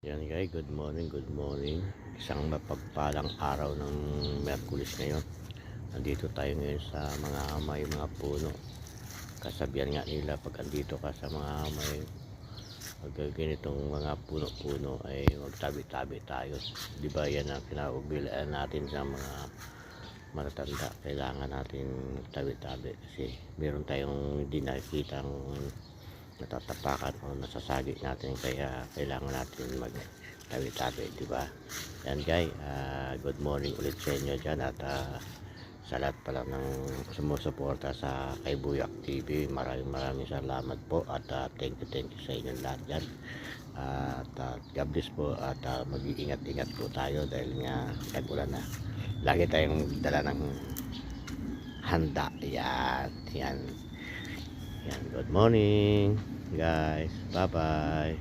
Yan guys, good morning, good morning. Isang mapagpalang araw ng Merkulis ngayon. Nandito tayo ngayon sa mga may mga puno. Kasabihan nga nila pag andito ka sa mga may ganitong mga puno-puno ay magtabi-tabi tayo. Di ba yan ang kinaubilaan natin sa mga matatanda. Kailangan natin tabi-tabi kasi meron tayong hindi nakikitang natatapakan o nasasagi natin, kaya kailangan natin mag tabi-tabi, di ba? Yan guys, good morning ulit sa inyo dyan at sa lahat pala ng sumusuporta sa kay Buyak TV, maraming salamat po at thank you sa inyo lahat dyan at God bless po at mag-iingat-ingat po tayo dahil nga tag-ulan na. Lagi tayong dala ng handa. Yan, good morning guys, bye bye.